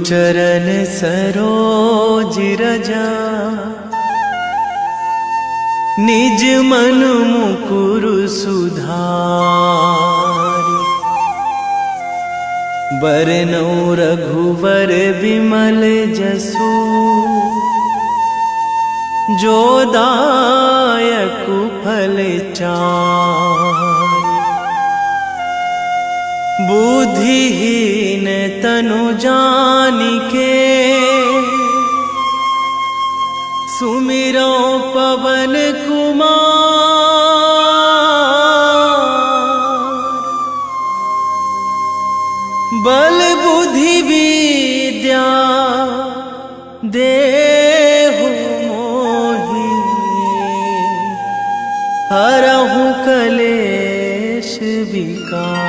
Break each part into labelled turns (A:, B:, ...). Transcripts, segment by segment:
A: चरण सरोज रजा, निज मन मुकुर सुधारि। बरनउँ रघुवर बिमल जसु, जो दायकु फल चारि। बुद्धिहीन तनु जानिके, सुमिरो पवन कुमार। बल बुद्धि विद्या देहु मोहि, हरहु कलेश विकार।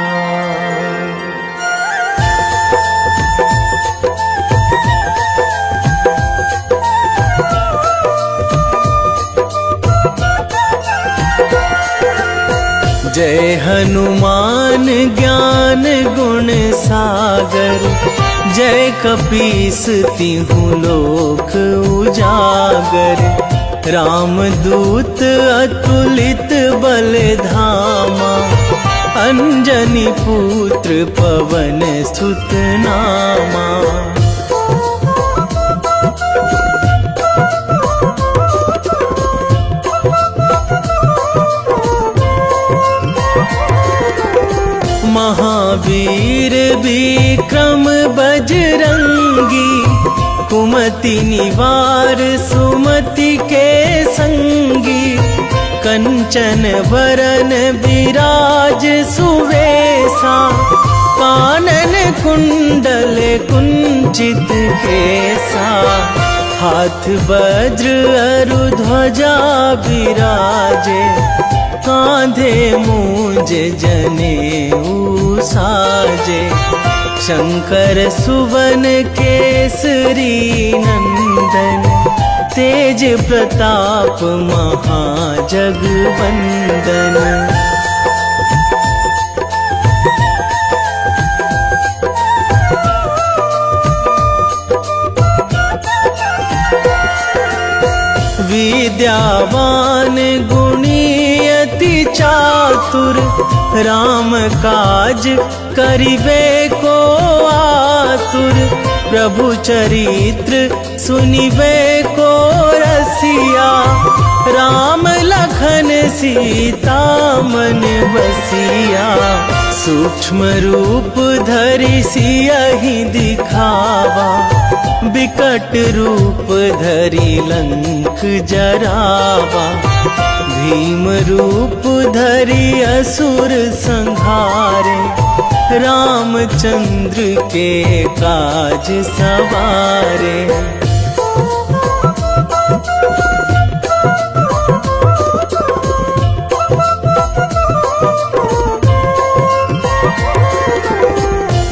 A: जय हनुमान ज्ञान गुण सागर, जय कपीस तिहुँ लोक उजागर। रामदूत अतुलित बल धामा, अंजनी पुत्र पवन सुत नामा। महावीर विक्रम बजरंगी, कुमति निवार सुमति के संगी। कंचन बरन विराज सुवेशा, कानन कुंडल कुंचित केसा। हाथ वज्र अरु ध्वजा विराजे, कांधे मूंज जनेऊ साजे। शंकर सुवन केसरी नंदन, तेज प्रताप महाजगवंदन। विद्यावान गुणी अति चातुर, राम काज करिबे को आतुर। प्रभु चरित्र सुनिबे को रसिया, राम लखन सीता मन बसिया। सूक्ष्म रूप धरि सियहि दिखावा, विकट रूप धरि लंक जरावा। भीम रूप धरि असुर संहारे, रामचंद्र के काज सवारे।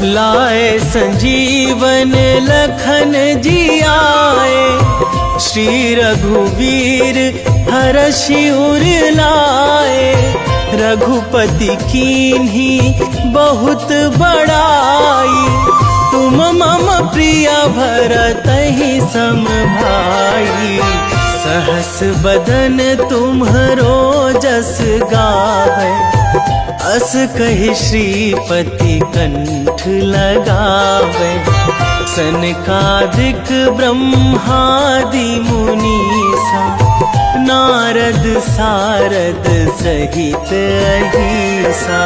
A: लाए संजीवन लखन जियाए, श्री रघुवीर हरषि उर लाए। रघुपति कीन्ही बहुत बड़ाई, तुम मम प्रिय भरतहि सम भाई। सहस बदन तुम्हरो जस गावै, अस कहि श्रीपति कंठ लगावै। सनकादिक ब्रह्मादि मुनीसा, नारद सारद सहित अहिसा।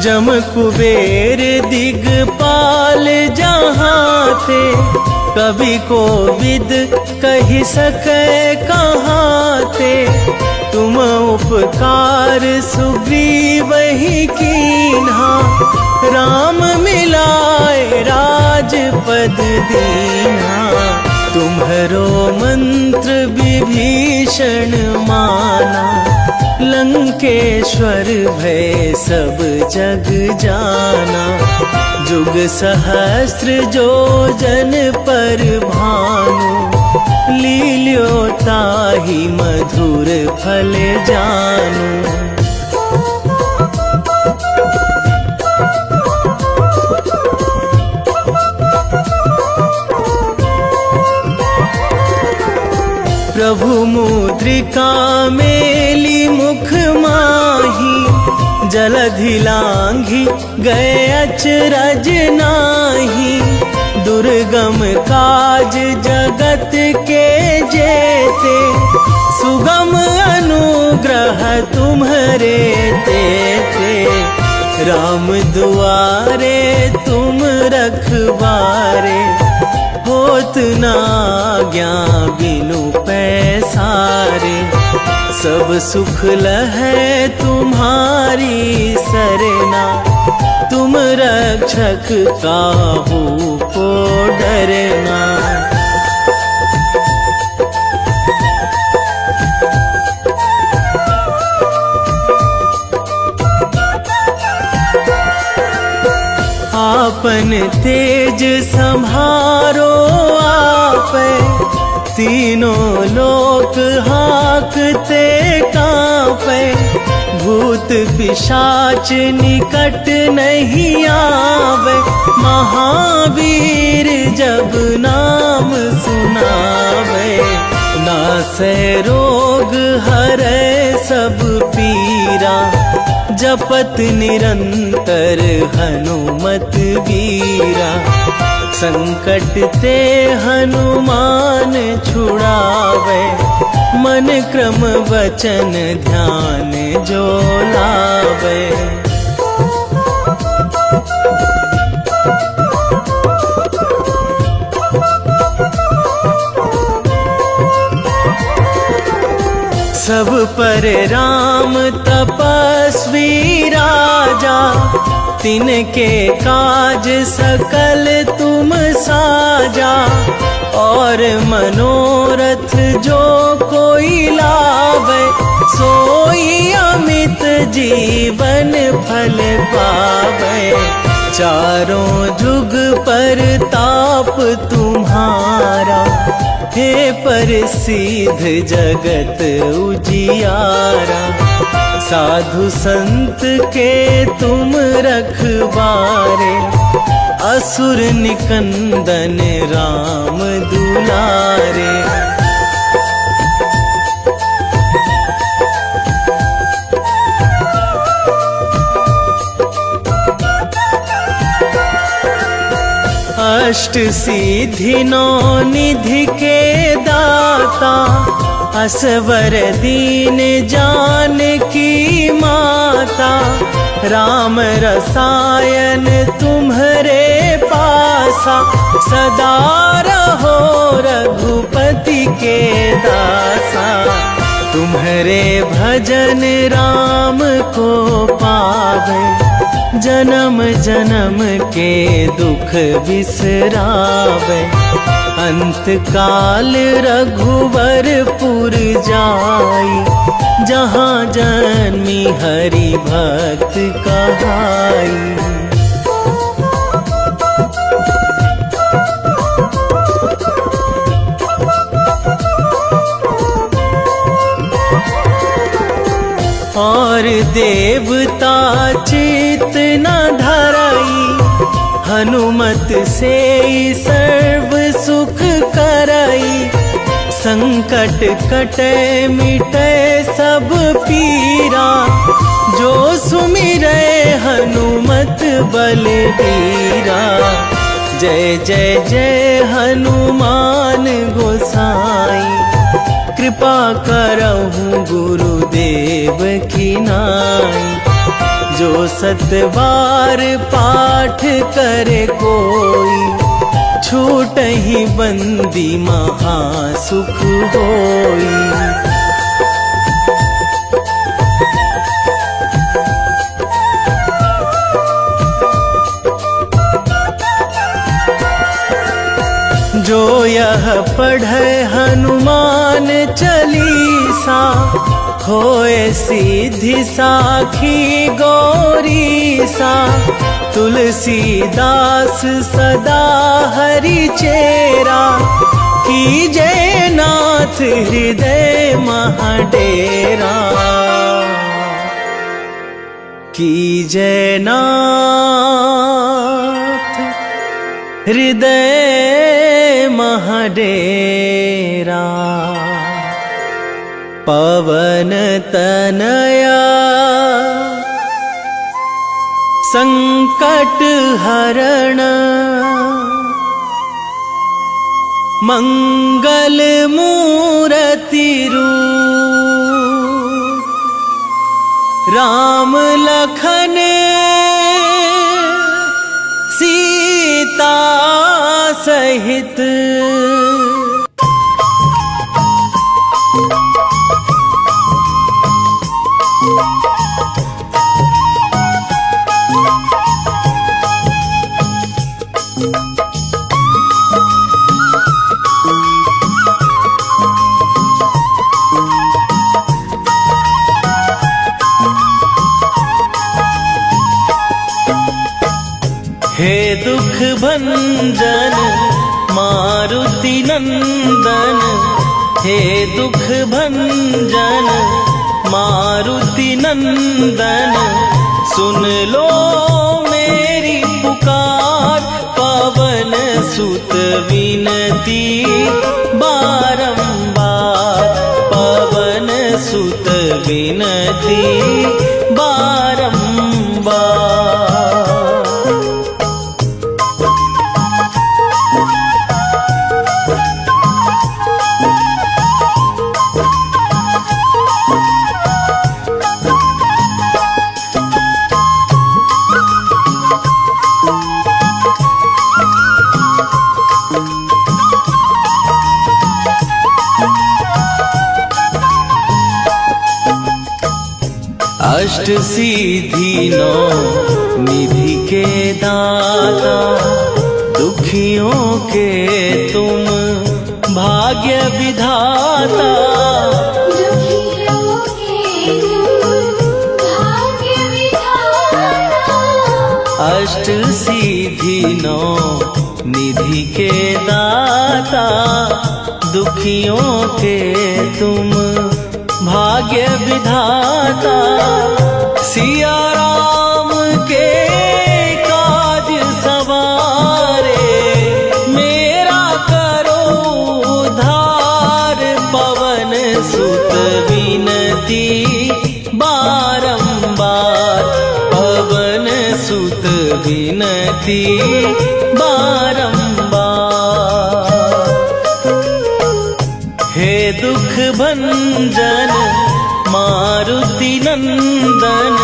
A: जम कुबेर दिगपाल जहाँ थे, कवि कोविद कहि सकै कहाँ थे। तुम उपकार सुग्रीवहि कीन्हा, राम मिलाए राजपद दीन्हा। तुम्हरो मंत्र विभीषण माना, लंकेश्वर भय सब जग जाना। जुग सहस्र जो जन पर भानु, लील्यो ताहि मधुर फल जानू। प्रभु मुद्रिका मेली मुख माही, जलधि लांघी गए अचरज नाही। दुर्गम काज जगत के जेते, सुगम अनुग्रह तुम्हरे तेते। राम दुआरे तुम रखवारे, होत ना आज्ञा बिनु पैसारे। सब सुख लहै तुम्हारी सरना, तुम रक्षक काहू को डरना। आपन तेज संभारो आपे, तीनों लोक हाकते कांपे। भूत पिशाच निकट नहीं आवे, महावीर जब नाम सुनावे। नासै रोग हरै सब पीरा, जपत निरंतर हनुमत वीरा। संकट ते हनुमान छुड़ावे, मन क्रम वचन ध्यान जो लावे। सब पर राम तपस्वी राजा, तिनके काज सकल तुम साजा। और मनोरथ जो कोई लावे, सोई अमित जीवन फल पावे। चारों जुग पर ताप तुम्हारा, हे प्रसिद्ध जगत उजियारा। साधु संत के तुम रखवारे, असुर निकंदन राम दुलारे। अष्ट सिद्धि नौ निधि के दाता, असवर दीन जानकी माता। राम रसायन तुम्हरे पासा, सदा रहो रघुपति के दासा। तुम्हरे भजन राम को पावे, जन्म जन्म के दुख बिसरावे। अंत काल रघुवरपुर जाई, जहाँ जन्मी हरि भक्त कहाई। और देवता चित न धरई, हनुमत से सर्व सुख करई। संकट कटे मिटे सब पीरा, जो सुमिरै हनुमत बलबीरा। जय जय जय हनुमान गोसाई, कृपा करहु गुरुदेव की नाई। जो सतबार पाठ करे कोई, छूटहि बंदी महासुख होई। जो यह पढ़े हनुमान चालीसा, होए सीधी साखी गौरीसा। तुलसीदास सदा हरि चेरा, कीजे नाथ हृदय महाडेरा, कीजे नाथ हृदय महाडेरा। पवन तनया संकट हरण, मंगल मूर्ति रूप, राम लखन सीता सहित। हे दुख भंजन मारुति नंदन, हे दुख भंजन मारुति नंदन, सुन लो मेरी पुकार। पवन सुत विनती बारंबार, पवन सुत विनती बारंबार। अष्ट सिद्धि नौ निधि के दाता, दुखियों के तुम भाग्य विधाता।
B: दुखियों के तुम भाग्य विधाता।
A: अष्ट सिद्धि नौ निधि के दाता, दुखियों के तुम भाग्य विधाता। सिया राम के काज सवारे, मेरा करो उद्धार। पवन सुत विनती बारंबार, पवन सुत विनती बारंबार। हे दुख भंजन मारुति नंदन,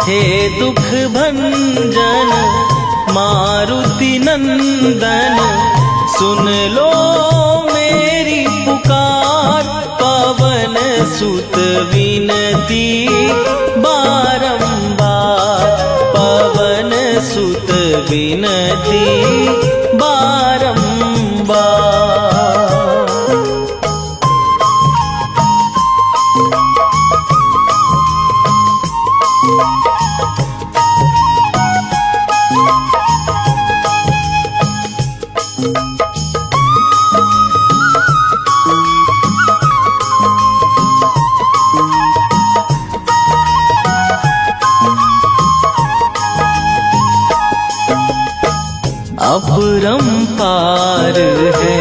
A: हे दुख भंजन मारुति नंदन, सुन लो मेरी पुकार। पवन सुत विनती बारंबार, पवन सुत विनती बारंबार। अपरंपार है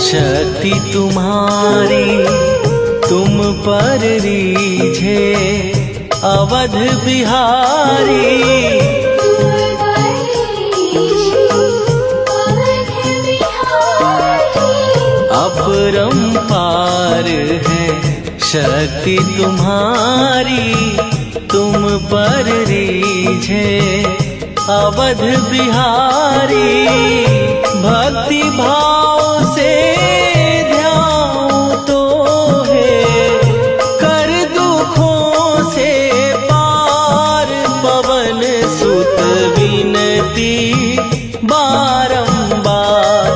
A: शक्ति तुम्हारी, तुम पर रीझे अवध बिहारी। अपरंपार है शक्ति तुम्हारी, तुम पर रीझे अवध बिहारी। भक्ति भाव से ध्यान तो है, कर दुखों से पार। पवन सुत विनती बारंबार,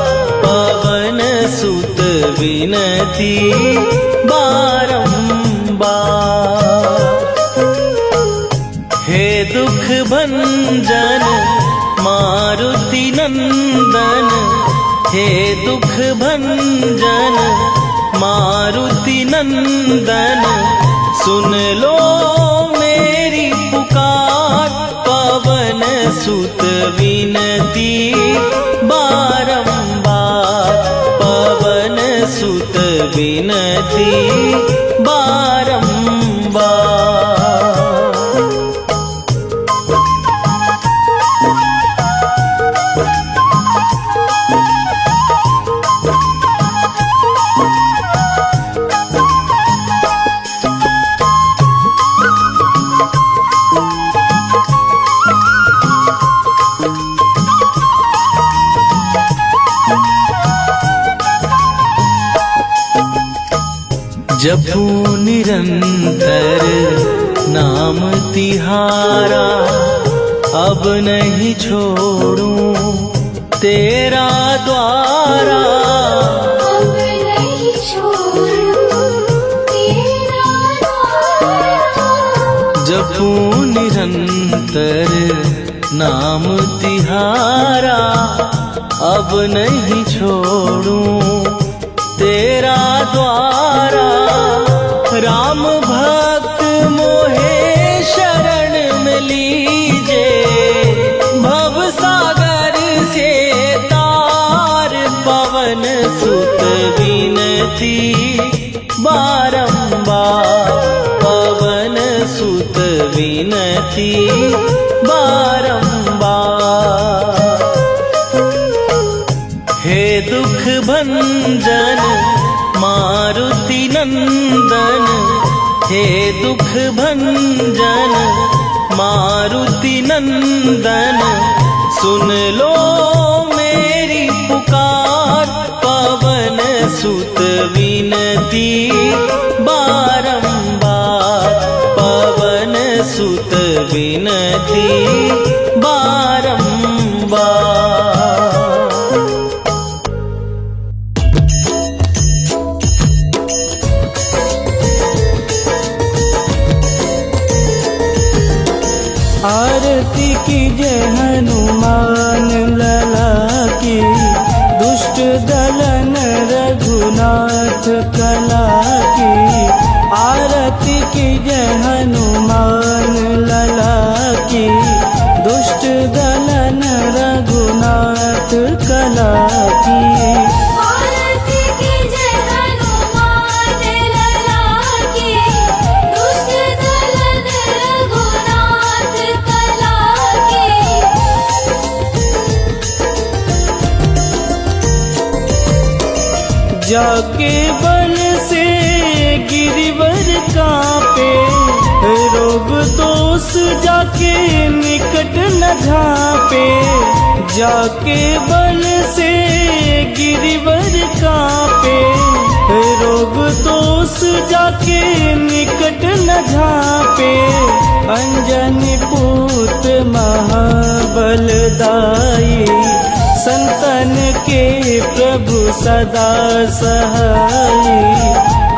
A: पवन सुत विनती बारंबार। हे दुख भंजन मारुति नंदन, हे दुख भंजन मारुति नंदन, सुन लो मेरी पुकार। पवन सुत विनती बारंबार, पवन सुत विनती बारंबार। जपू निरंतर नाम तिहारा, अब नहीं छोड़ूं तेरा द्वारा।
B: अब नहीं छोड़ूं तेरा द्वारा।
A: जपू निरंतर नाम तिहारा, अब नहीं छोड़ूं तेरा द्वारा। राम भक्त मोहे शरण में लीजे, भव सागर से तार। पवन सुत विनती बारंबार, पवन सुत विनती बारंबार। हे दुख भंजन मारुति नंदन, हे दुख भंजन मारुति नंदन, सुन लो मेरी पुकार। पवन सुत विनती बारंबार, पवन सुत विनती बारंबार।
C: आरती कीजय हनुमान लला की, दुष्ट दलन रघुनाथ कला की। आरती कीजय हनुमान लला की, दुष्ट दलन रघुनाथ कला की।
B: आरती कीजय हनुमान लला की, दुष्ट दलन रघुनाथ कला की।
C: जाके बल से गिरिवर कांपे, रोग दोष जाके निकट न झांपे। जाके बल से गिरिवर कांपे, रोग दोष जाके निकट न झांपे। अंजनी पूत महाबलदाई, संतन के प्रभु सदा सहाई।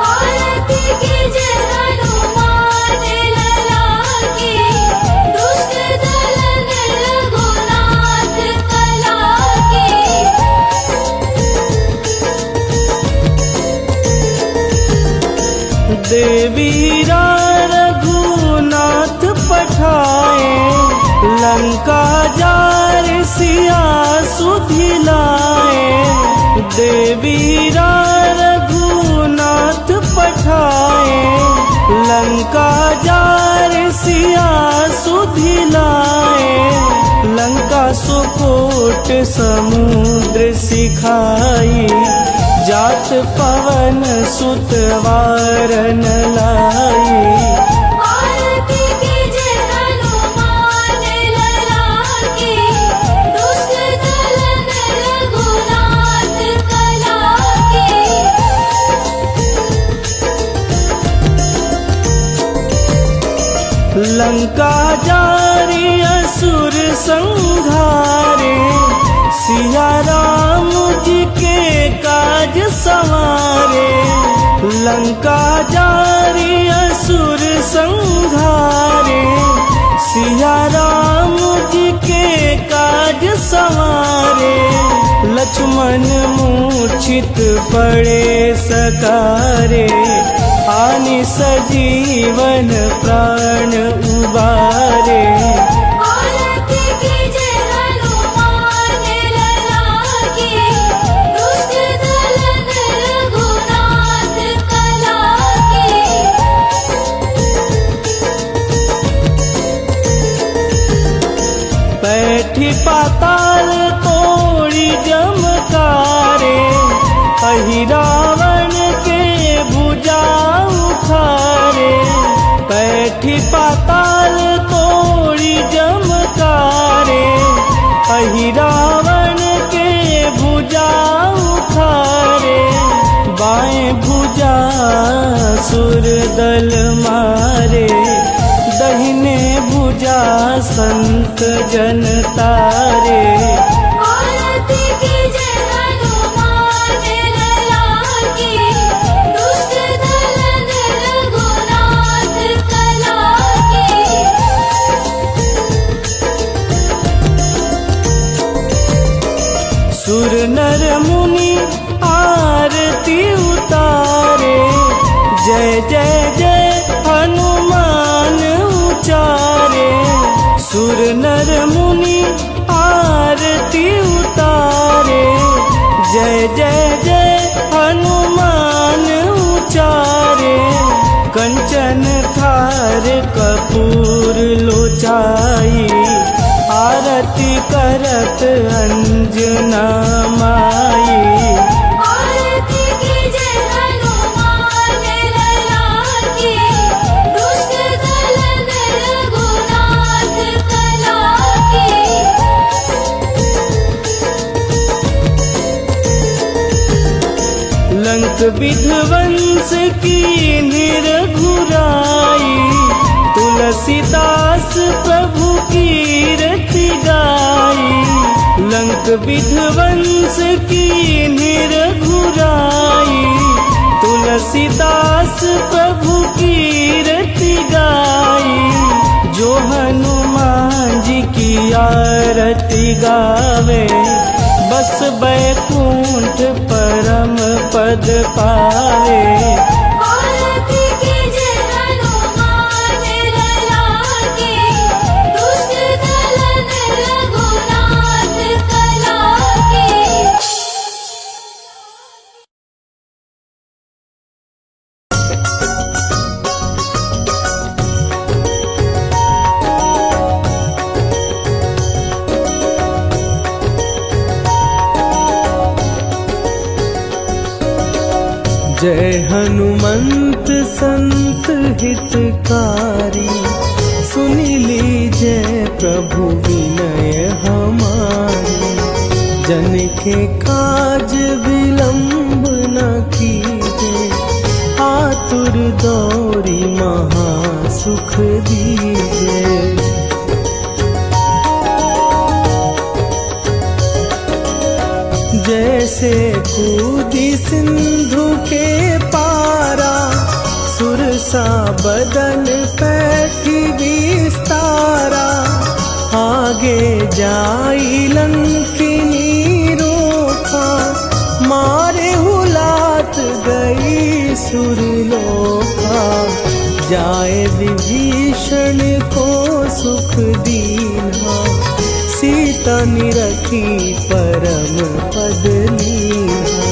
B: आरती कीजय हनुमान लला की, दुष्ट दलन रघुनाथ कला की।
C: देवीरा रघुनाथ पठाए, लंका जार सिया सुधिलाए। देवीरा रघुनाथ पठाए, लंका जार सिया सुधिलाए। लंका सुकोट समुद्र सिखाई, जात पवन सुत वारन लाई।
B: आरती कीजय हनुमान लला की, दुष्ट दलन रघुनाथ कला की।
C: लंका जारी असुर संहारे, सिया राम जी के काज सवारे। लंका जारी असुर संहारे, सिया राम जी के काज सवारे। लक्ष्मण मूर्छित पड़े सकारे, आनि सजीवन प्राण उबारे।
B: आरती कीजे हनुमान लला की, दुष्ट दलन रघुनाथ कला की।
C: बैठी पाताल तोड़ी जमकारे, अहि रावण के भुजा उखारे। बैठी पाताल तोड़ी जमकारे, अहि रावण के भुजा उखारे। बाएं भुजा सुर दल मारे, दहिने भुजा संत जन तारे।
B: आरती कीजे हनुमान लला की, दुष्ट दलन रघुनाथ कला की।
C: सुर नर मुनि आरती उतारे, जय जय जय हनुमान उचारे। सुर नर मुनि आरती उतारे, जय जय जय हनुमान उचारे। कंचन थार कपूर लोचाई, आरती करत अंजना माई।
B: आरती कीजे हनुमान लला की, दुष्ट दलन रघुनाथ कला की।
C: लंक विध्वंस की निरघुराई, तुलसीदास प्रभु कीरति गाई। लंक विध्वंस की निरघुराई, तुलसीदास प्रभु कीरति गाई। जो हनुमान जी की आरती गावे, बस बैकुंठ परम पद पावे।
B: आरती कीजे हनुमान लला की, दुष्ट दलन रघुनाथ कला की।
C: जय हनुमंत संत हितकारी, सुनि लीजय प्रभु विनय हमारी। जन के काज विलंब न कीजे, आतुर दौरी महा सुख दीजे। जैसे कूदी सिंधु के पारा, सुरसा बदन पैठी विस्तारा। आगे जाई लंकिनी रोका, मारे हुलात गई सुरलोका। जाए विभीषण को सुख दीना, सीता निरखी परम पद लीना।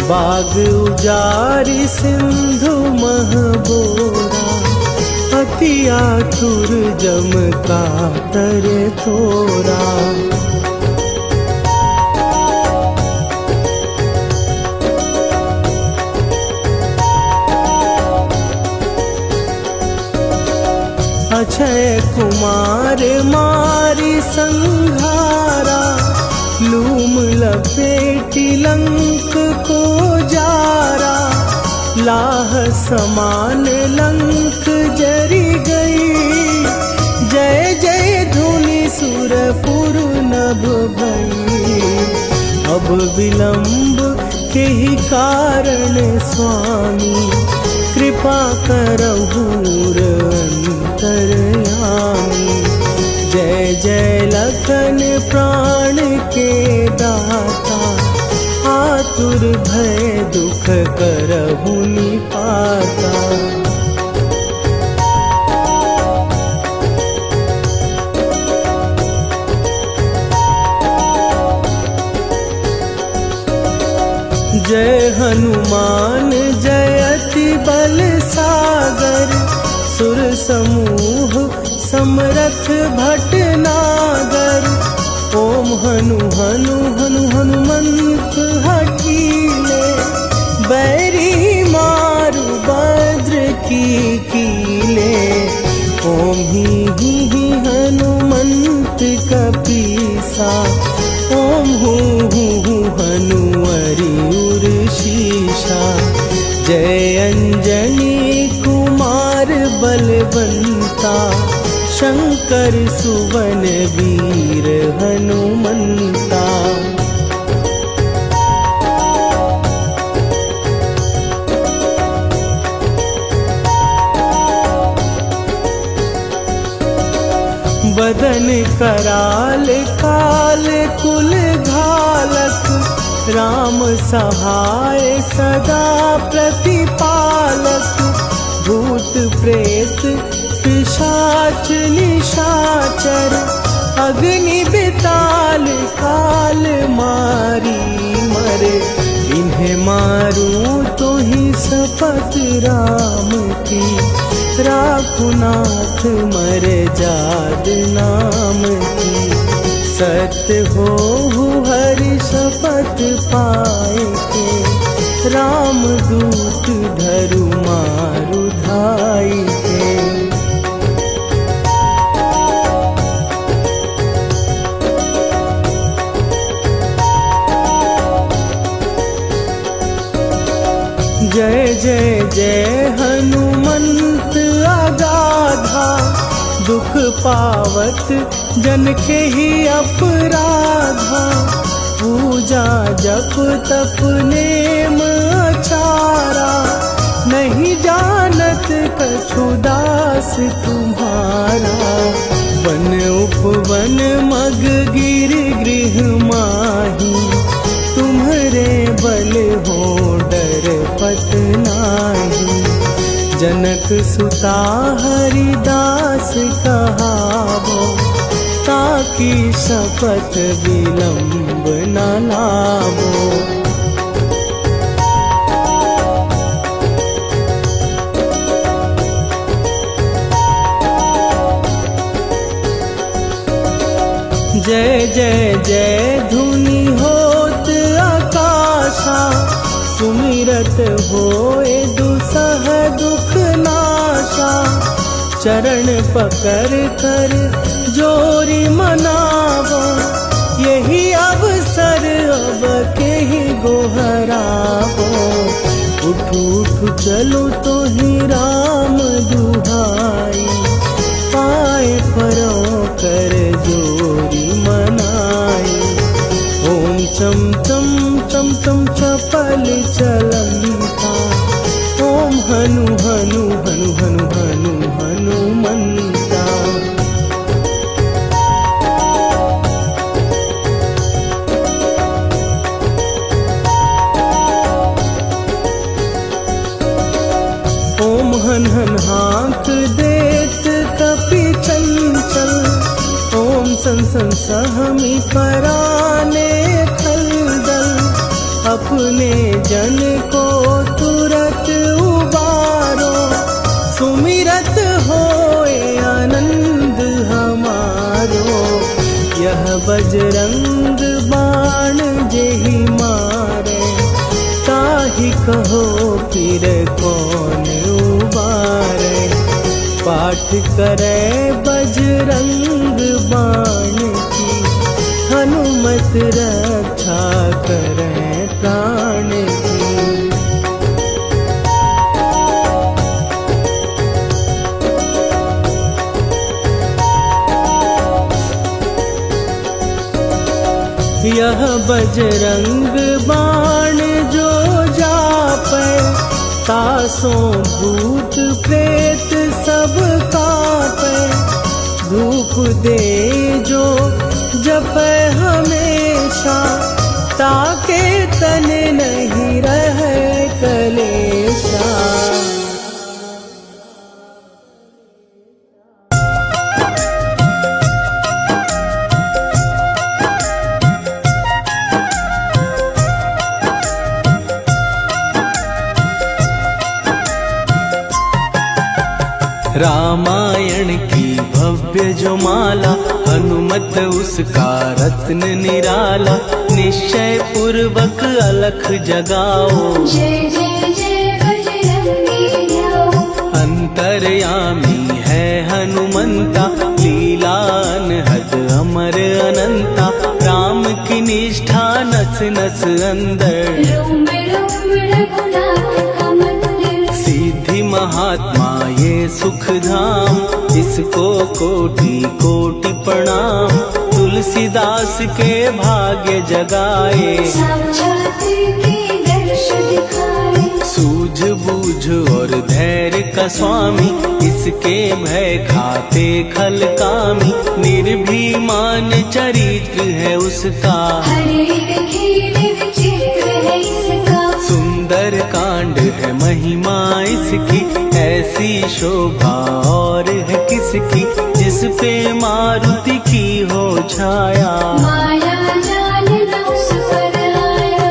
C: बाग उजारि सिंधु महबोरा, अति आतुर जम कातर थोरा। अक्षय कुमार मारी संघारा, लूम लपेटी लंक को जारा। लाह समान लंक जरी गई, जय जय धुनि सुरपुर नभ भई। अब विलंब के ही कारण स्वामी, कृपा करहु अंतरयामी। जय जय लखन प्राण के दाता, हनुमान जयति बल सागर सुर समूह समरथ भटनागर। ओम हनु हनु हनु हनुमंत हठीले बैरी मारु भद्र की कीले। ओम ही हनुमंत कपीसा ओम हूँ हनुमरि उर्शीषा। जय अंजनी कुमार बलवंता शंकर सुवन वीर हनुमंता। बदन कराल काल कुल घालक राम सहाय सदा प्रतिपालक। भूत प्रेत पिशाच निशाचर अग्नि बिताल काल मारी मरे। इन्हें मारूं तो ही शपथ राम की राखुनाथ मर जाद नाम की। सत्य हो हरि शपथ पाए के राम दूत धरु मारु धाई के। जय जय जय हनुमंत अगाधा दुख पावत जन के ही अपराधा। पूजा जप तप नेम आचारा नहीं जानत कछु दास तुम्हारा। वन उपवन मग गिर गृह माही तुम्हारे बल हो डर पत नाही। जनक सुता हरिदास कहावो ताकि शपथ विलंब न लावो। जय जय जय धुनि होत आकाशा सुमिरत होए दुसह दुख नाशा। चरण पकड़ कर जोरी मनावो यही अवसर अब के ही गोहरावो। उठ उठ चलो तो ही राम दुहाई पाए परों कर जोरी मनाई। ओम चम चम चम चम चपल चलंता ओम हनु हनु हनु हनु हनु हनुमंता। ओम हन हन हाँक देत कपि चंचल। ओम सन सन सहमी पराने खलदल। अपने जन को तुरत उबारो सुमिरत होए आनंद हमारो। यह बजरंग बाण जेहि मारे ताहि कहो फिर कौन उबारे। पाठ करे बजरंग बाण की हनुमत रक्षा करे प्राण की। यह बजरंग बाण जो जापै तासों भूत प्रेत सब कापै। धूप दे जो जपै हमेशा ताके तन नहीं रहे कलेशा।
A: रामायण की भव्य जो माला, हनुमत उसका रत्न निराला। निश्चय पूर्वक अलख जगाओ,
B: जय जय जय बजरंगी जाओ।
A: अंतर्यामी है हनुमंता, लीला अनहद अमर अनंता। राम की निष्ठा नस नस अंदर,
B: रोम रोम रघुनाथ का मंदिर।
A: सिद्धि महात्मा ये सुख धाम, इसको कोटि कोटि प्रणाम। तुलसीदास के भाग्य जगाए,
B: साक्षात के दर्श दिखाए।
A: सूझबूझ और धैर्य का स्वामी, इसके भय खाते खल कामी। निर्भीमान चरित्र है उसका,
B: हर एक खेल विचित्र है इसका।
A: सुंदर कांड है महिमा इसकी। ऐसी शोभा और है किसकी, जिस पे मारुति की हो छाया।
B: माया जाल न उस पर आया।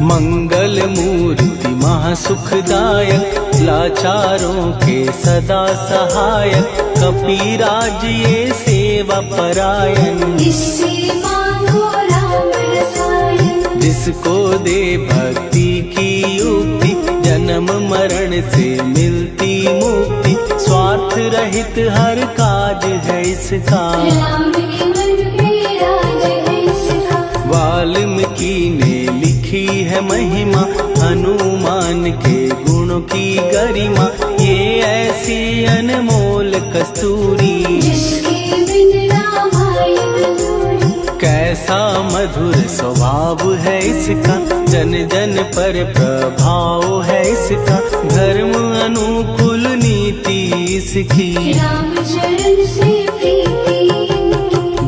A: मंगल मूर्ति महासुखदायक, लाचारों के सदा सहायक। कपीराज ये सेवा परायण,
B: इससे मांगो राम रसायन।
A: जिसको दे भक्ति की युक्ति, जन्म मरण से मिलती मुक्ति। स्वार्थ रहित हर काज है इसका,
B: राम के मन में राज है इसका।
A: वाल्मीकि ने लिखी है महिमा, हनुमान के गुणों की गरिमा। ये ऐसी अनमोल कस्तूरी,
B: जिसके बिन रामायण अधूरी।
A: कैसा मधुर स्वभाव है इसका, जन जन पर प्रभाव है इसका। धर्म अनुकूल नीति इसकी,
B: राम चरण से प्रीति।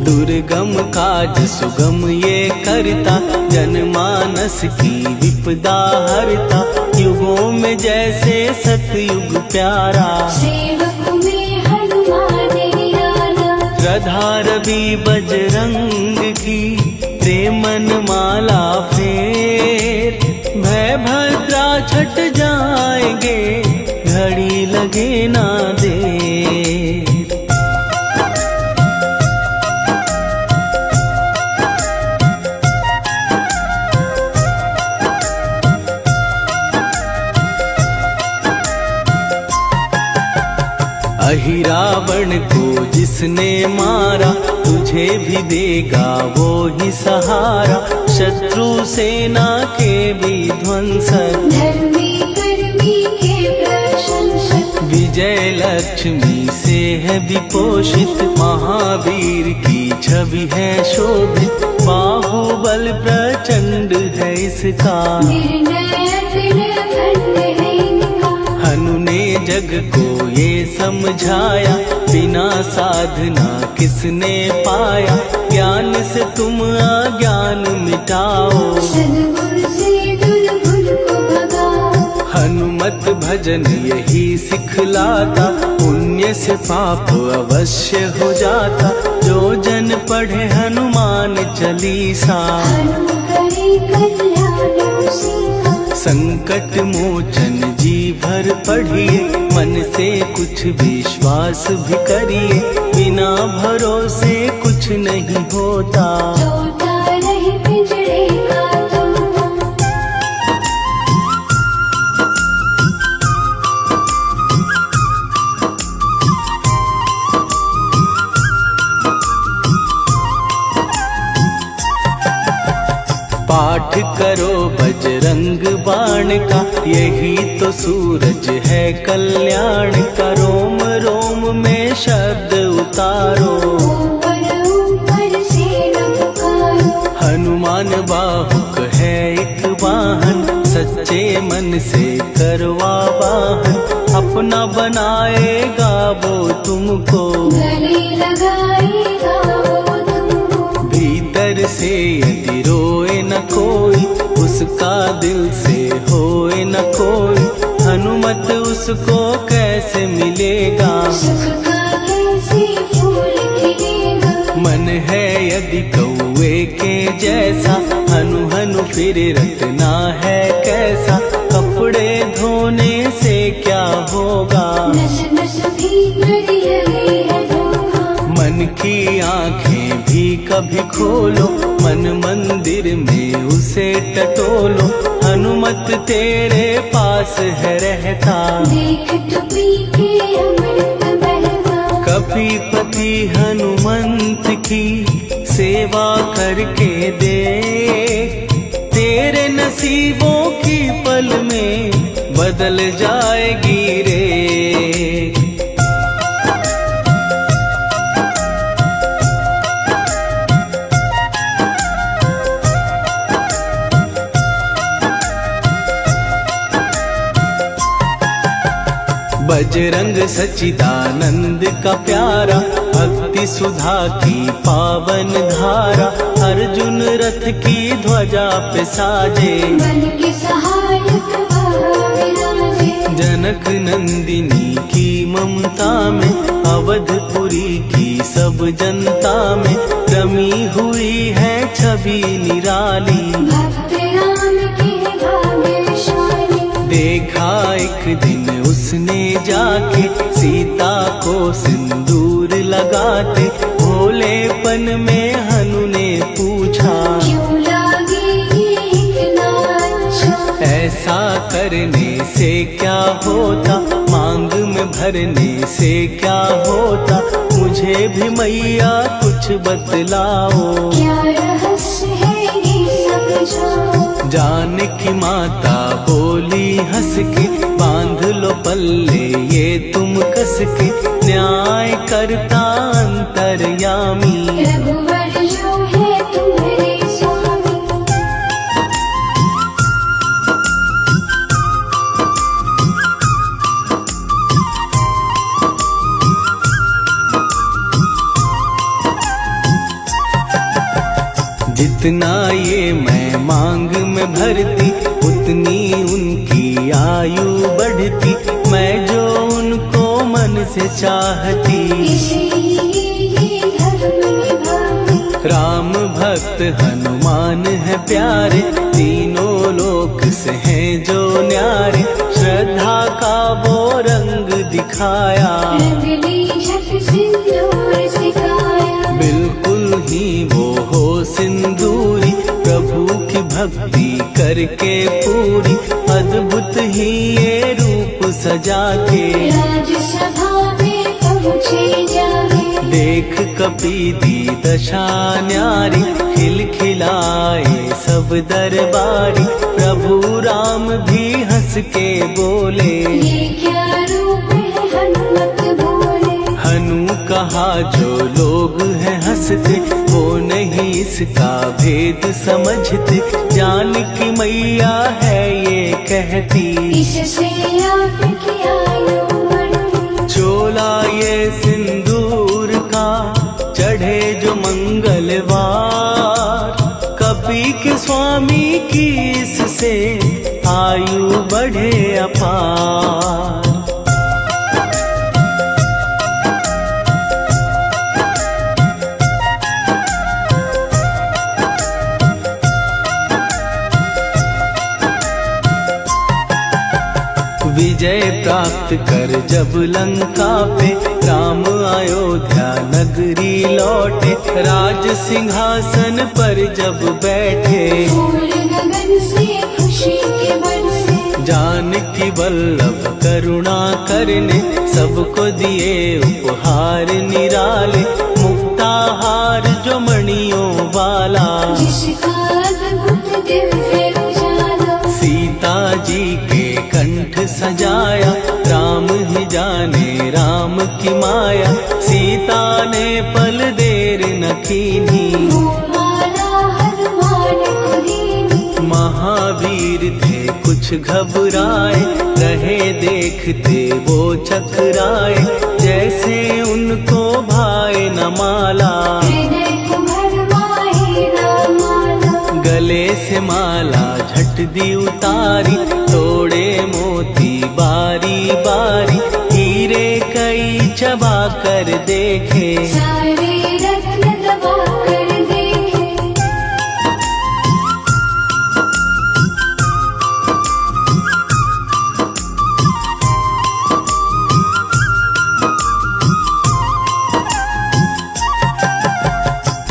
A: दुर्गम काज सुगम ये करता, जनमानस की विपदा हरता। युगों में जैसे सतयुग प्यारा,
B: सेवक में हनुमान निराला।
A: राधा रवि बजरंग की, प्रेमन माला फेर। भय भद्रा छट जाएंगे, घड़ी लगे ना देर। अहिरावण को जिसने मारा, तुझे भी देगा वो ही सहारा। शत्रु सेना के विध्वंसक,
B: धर्मी कर्मी के प्रशंसक।
A: विजय लक्ष्मी से है विपोषित। महावीर की छवि है शोभित, बाहुबल प्रचंड है इसका।
B: निर्णय अखंड है इनका।
A: हनु ने जग को ये समझाया, बिना साधना किसने पाया। ज्ञान से तुम अज्ञान मिटाओ,
B: सद्गुण से दुर्गुण को भगाओ।
A: हनुमत भजन यही सिखलाता, पुण्य से पाप अवश्य हो जाता। जो जन पढ़े हनुमान चालीसा,
B: हनु करे कल्याण उसी का।
A: संकट मोचन जी भर पढ़िए, मन से कुछ विश्वास भी करिए। बिना भरोसे कुछ नहीं होता,
B: तोता रहे पिंजरे का तोता।
A: पाठ करो बजरंग बाण का, यही तो सूरज है कल्याण का। रोम रोम में शब्द उतारो,
B: ऊपर ऊपर से न पुकारो।
A: हनुमान बाहुक है एक वाहन, सच्चे मन से करवा वाहन। अपना बनाएगा वो तुमको,
B: गले लगाएगा वो तुमको।
A: भीतर से यदि रोए न कोई, उसका दिल से होए न कोई। हनुमत उसको कैसे मिलेगा,
B: सुख का कैसे
A: मंदिर रखना है कैसा, कपड़े धोने से क्या होगा।
B: नस नस भीतर यही है धोखा।
A: मन की आंखें भी कभी खोलो, मन मंदिर में उसे टटोलो। हनुमत तेरे पास है रहता,
B: देख तो पी के अमृत बहता।
A: कपीपति हनुमंत की सेवा करके दे, तेरे नसीबों की पल में बदल जाएगी रे। बजरंग सच्चिदानंद का प्यारा, भक्ति सुधा की पावन धारा। अर्जुन रथ की ध्वजा पे साजे,
B: बन के सहायक वहाँ विराजे।
A: जनक नंदिनी की ममता में, अवधपुरी की सब जनता में रमी हुई है छवि निराली।
B: भक्त राम की भाग्यशाली।
A: देखा एक दिन उसने जाके सीता को सिंदूर लगाते, भोलेपन में हनु ने पूछा,
B: क्यों लागे ये इतना अच्छा।
A: ऐसा करने से क्या होता, मांग में भरने से क्या होता। मुझे भी मैया कुछ बतलाओ,
B: क्या रहस्य है ये सब जाओ।
A: जानकी माता बोली हंस के, बांध लो पल्ले ये तुम कस के। न्याय करता अंतर्यामी,
B: रघुवर जो है तुम्हारे स्वामी।
A: जितना ये मैं मांग में भरती, उतनी उनकी आयु बढ़ती। मैं जो उनको मन से चाहती,
B: इसलिए धर्म निभाती।
A: राम भक्त हनुमान है प्यारे, तीनों लोक से हैं जो न्यारे। श्रद्धा का वो रंग दिखाया,
B: रंगली झट सिंदूर सिखाया।
A: बिल्कुल ही वो हो सिंदूरी, प्रभु की भक्ति करके पूरी। अद्भुत ही ये रूप सजा के,
B: राजसभा में पहुँचे जाके।
A: देख कपीदी दशा न्यारी, खिलखिलाए सब दरबारी। प्रभु राम भी हंस के बोले,
B: ये क्या रूप है हनुमत बोले।
A: हनु कहा जो लोग हैं हंसते, वो नहीं इसका भेद समझते। जानकी मैया है ये कहती,
B: इससे आपकी आयु बढ़ती।
A: चोला ये सिंदूर का चढ़े जो मंगलवार, कपी के स्वामी की इससे आयु बढ़े अपार। विजय प्राप्त कर जब लंका पे, राम अयोध्या नगरी लौटे। राज सिंहासन पर जब बैठे,
B: फूल गगन से खुशी के बरसे।
A: जानकी वल्लभ करुणा करने, सबको दिए उपहार निराले। मुक्ताहार जो मणियों वाला,
B: जिसका अद्भुत दिव्य उजाला।
A: सीता जी के कंठ सजाया, राम ही जाने राम की माया। सीता ने पल देर न कीनी,
B: वो माला हनुमान को दीनी।
A: महावीर थे कुछ घबराए, रहे देखते वो चकराए। जैसे उनको भाए न माला,
B: हृदय को भरमाए रामाला।
A: गले से माला झट दी उतारी, तोड़े मोती बारी बारी। हीरे कई चबा कर देखे,
B: सारे रत्न दबा कर देखे।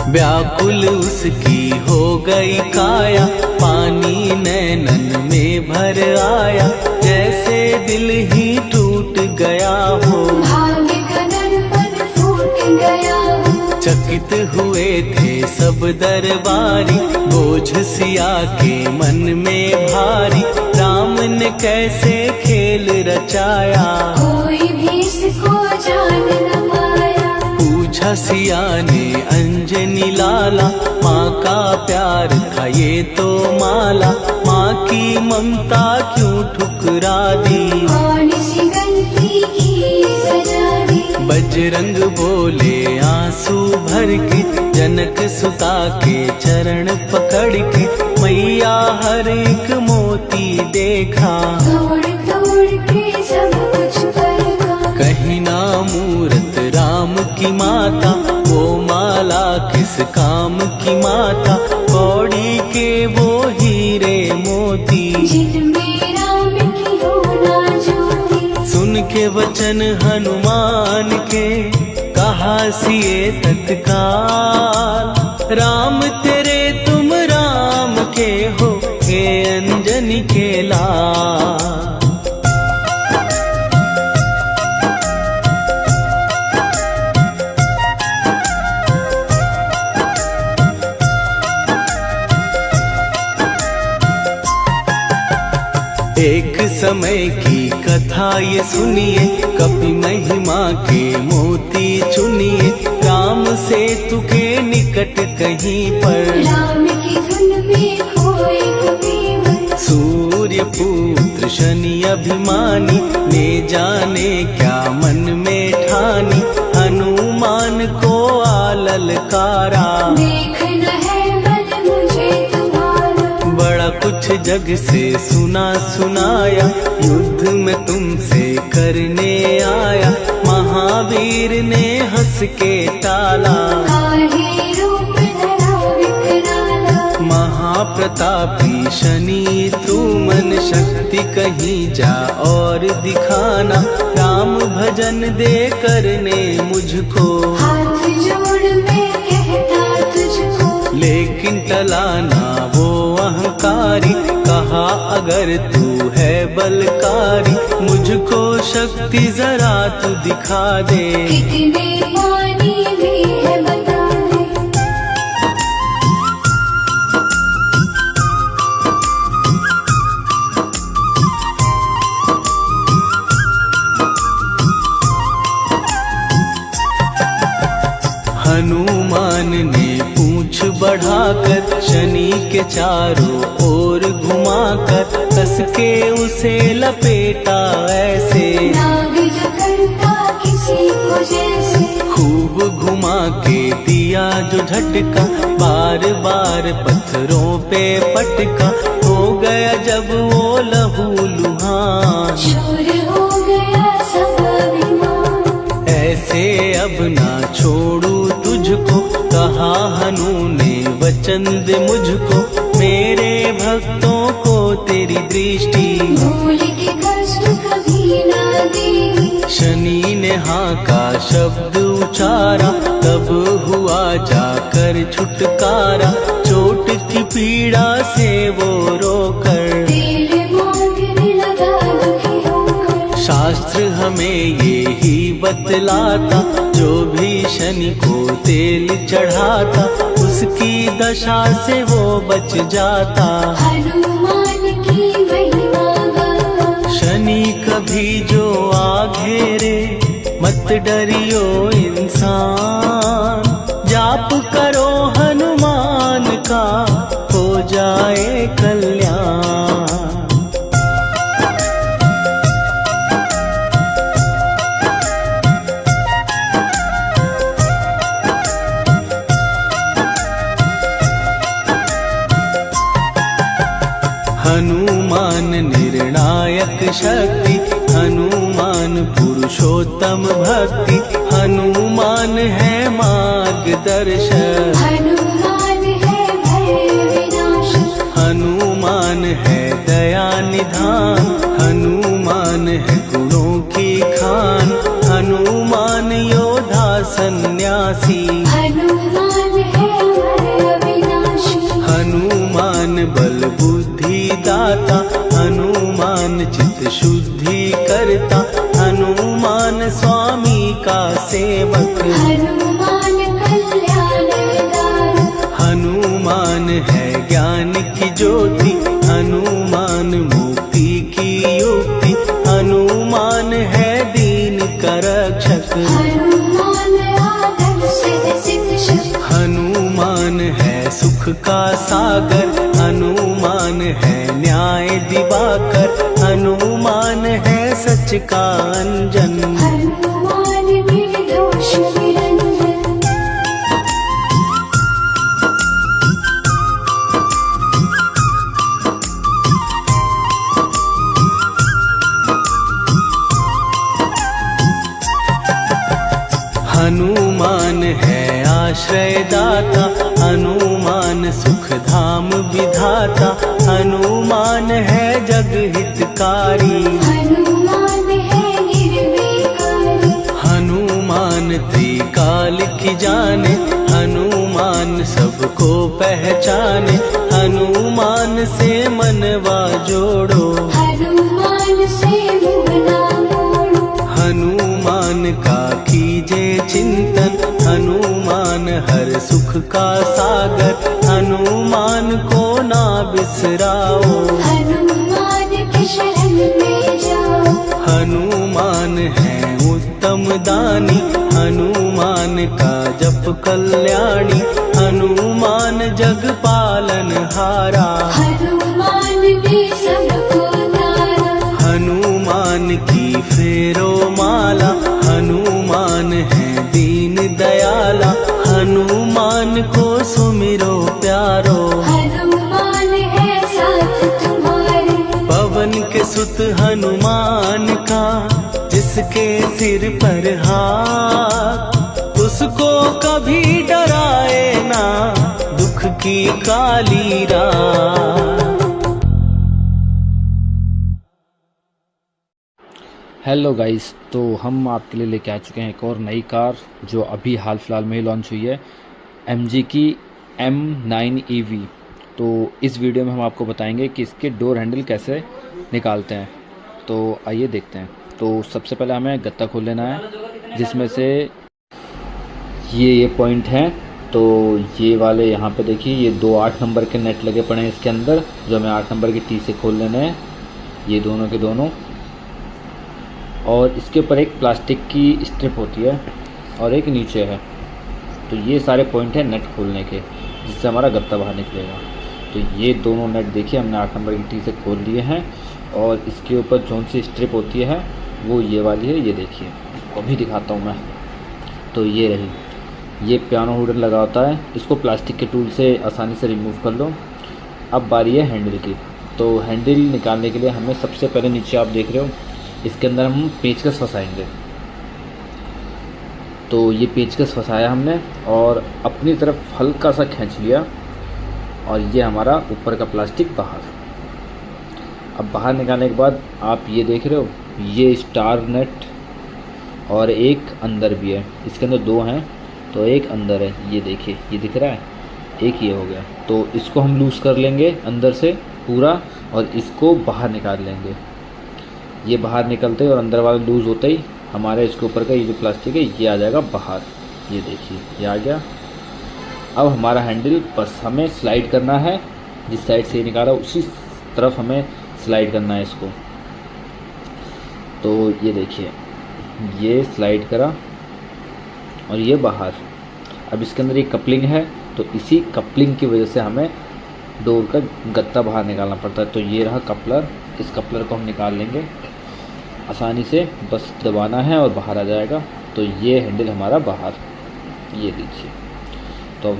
A: व्याकुल उसकी हो गई काया, पानी नैनन में भर आया, जैसे दिल ही टूट गया हो।
B: भाग्य का दर्पण फूट गया हो।
A: चकित हुए थे सब दरबारी, बोझ सिया के मन में भारी, राम ने कैसे खेल रचाया,
B: कोई भी इसको जान न पाया।
A: पूछा सिया ने अंजनी लाला, माँ का प्यार था ये तो माला, माँ की ममता क्यों ठुकरा दी,
B: कौन सी गलती की सजा दी।
A: बजरंग बोले आंसू भर के, जनक सुता के चरण पकड़ के, मैया हर एक मोती देखा,
B: तोड़ तोड़ के सब कुछ परखा।
A: कहीं ना मूरत राम की माता, वो माला किस काम की माता, कौड़ी के वो हीरे मोती,
B: जिनमें राम की हो ना ज्योति।
A: सुन के वचन हनुमान के, कहा सिए तत्काल, राम तेरे तुम राम के हो, के अंजनी के लाल। एक समय की कथा ये सुनिए, कपि महिमा के मोती चुनिए, राम सेतु के निकट कहीं पर,
B: राम की धुन में खोए कबीर।
A: सूर्य पुत्र शनि अभिमानी, ने जाने क्या मन में ठानी, हनुमान को आललकारा,
B: देखना है बल मुझे तुम्हारा।
A: बड़ा कुछ जग से सुना सुनाया, युद्ध में तुमसे करने आया, महावीर ने हंस के टाला,
B: काहे रूप धरा विकराला।
A: महाप्रतापी शनि तू मन शक्ति कहीं जा और दिखाना, राम भजन दे करने मुझको,
B: हाथ जोड़ मैं कहता तुझको।
A: लेकिन टला ना वो अहंकारी, कहा अगर तू है बलकारी, मुझको शक्ति जरा तू दिखा दे,
B: कितने पानी में है बता दे।
A: हनुमान ने पूंछ बढ़ाकर, शनि के चारों ओर घुमाकर, कस के उसे लपेटा ऐसे,
B: नाग जो करता किसी को जैसे।
A: खूब घुमा के दिया जो झटका, बार बार पत्थरों पे पटका, हो गया जब वो लहू लुहान,
B: शूर हो गया सब अभिमान।
A: ऐसे अब ना छोड़ू तुझको, कहा हनु ने वचन दे मुझको, मेरे भक्तों को तेरी दृष्टि,
B: भूल के कष्ट कभी ना देगी।
A: शनि ने हाँ का शब्द उचारा, तब हुआ जाकर छुटकारा, चोट की पीड़ा से वो रोकर,
B: तेल मांगने लगा दुखी होकर।
A: शास्त्र हमें ये ही बतलाता, जो भी शनि को तेल चढ़ाता, उसकी दशा से वो बच जाता,
B: हनुमान की महिमा गाता।
A: शनि कभी जो आ घेरे, मत डरियो इंसान, जाप करो हनुमान का, हो जाए कल्याण। हनुमान निर्णायक शक्ति, हनुमान पुरुषोत्तम भक्ति, हनुमान है मार्गदर्शक,
B: हनुमान है भय विनाशक।
A: हनुमान है दया निधान, हनुमान है गुणों की खान, हनुमान योद्धा सन्यासी,
B: हनुमान है
A: हनुमान बल बुद्धि दाता, हनुमान चित्त शुद्धि करता, हनुमान स्वामी का सेवक।
B: हनुमान कल्याण दायक,
A: हनुमान है ज्ञान की ज्योति, हनुमान मुक्ति की युक्ति, हनुमान है दीन का रक्षक।
B: हनुमान आदर सिद्ध शक्ति,
A: हनुमान है सुख का सागर, हनुमान है न्याय दिवाकर, हनुमान है सच का अंजन।
B: हनुमान निर्दोष निरंजन।
A: हनुमान है आश्रय दाता, हनुमान सुख धाम विधाता, हनुमान है जग हितकारी।
B: हनुमान है निर्विकारी,
A: हनुमान त्रिकाल की जाने, हनुमान सबको पहचाने, हनुमान से मनवा जोड़ो।
B: हनुमान से मुँह ना मोड़ो।
A: हनुमान का कीजे चिंतन, हनुमान हर सुख का सागर, हनुमान को ना बिसराओ।
B: हनुमान के शरण में जाओ।
A: हनुमान है उत्तम दानी, हनुमान का जप कल्याणी, हनुमान जग पालन हारा।
B: हनुमान ने सबको तारा।
A: हनुमान की फेरो माला, हनुमान है दीन दयाला, हनुमान को सुमिरो प्यारो।
B: हनुमान है साथ तुम्हारे।
A: पवन के सुत हनुमान का, जिसके सिर पर हाथ, उसको कभी डराए ना दुख की काली रात।
D: हेलो गाइस, तो हम आपके लिए लेके आ चुके हैं एक और नई कार जो अभी हाल फिलहाल में ही लॉन्च हुई है, MG की M9 EV। तो इस वीडियो में हम आपको बताएंगे कि इसके डोर हैंडल कैसे निकालते हैं। तो आइए देखते हैं। तो सबसे पहले हमें गत्ता खोल लेना है, जिसमें से ये पॉइंट हैं। तो ये वाले यहाँ पे देखिए, ये 2 8 नंबर के नेट लगे पड़े हैं इसके अंदर, जो हमें 8 नंबर की टी से खोल लेने हैं, ये दोनों के दोनों। और इसके ऊपर एक प्लास्टिक की स्ट्रिप होती है और एक नीचे है। तो ये सारे पॉइंट हैं नेट खोलने के, जिससे हमारा गत्ता बाहर निकलेगा। तो ये दोनों नेट देखिए हमने 8 नंबर की टी से खोल लिए हैं। और इसके ऊपर कौन सी स्ट्रिप होती है वो ये वाली है, ये देखिए, अभी दिखाता हूँ मैं। तो ये रही, ये पियानो होल्डर लगा होता है, इसको प्लास्टिक के टूल से आसानी से रिमूव कर लो। अब बारी है हैंडल की। तो हैंडल निकालने के लिए हमें सबसे पहले नीचे आप देख रहे हो, इसके अंदर हम पेचकस फंसाएंगे। तो ये पेचकस फंसाया हमने और अपनी तरफ हल्का सा खींच लिया, और ये हमारा ऊपर का प्लास्टिक बाहर। अब बाहर निकालने के बाद आप ये देख रहे हो, ये स्टार नेट और एक अंदर भी है, इसके अंदर 2 हैं, तो एक अंदर है, ये देखिए, ये दिख रहा है, एक ये हो गया। तो इसको हम लूज़ कर लेंगे अंदर से पूरा, और इसको बाहर निकाल लेंगे। ये बाहर निकलते ही और अंदर वाला लूज़ होते ही हमारे इसके ऊपर का ये जो प्लास्टिक है ये आ जाएगा बाहर। ये देखिए, ये आ गया। अब हमारा हैंडल बस हमें स्लाइड करना है, जिस साइड से निकाला उसी तरफ हमें स्लाइड करना है इसको। तो ये देखिए, ये स्लाइड करा और ये बाहर। अब इसके अंदर एक कपलिंग है, तो इसी कपलिंग की वजह से हमें डोर का गत्ता बाहर निकालना पड़ता है। तो ये रहा कपलर, इस कपलर को हम निकाल लेंगे आसानी से, बस दबाना है और बाहर आ जाएगा। तो ये हैंडल हमारा बाहर, ये देखिए। तो अब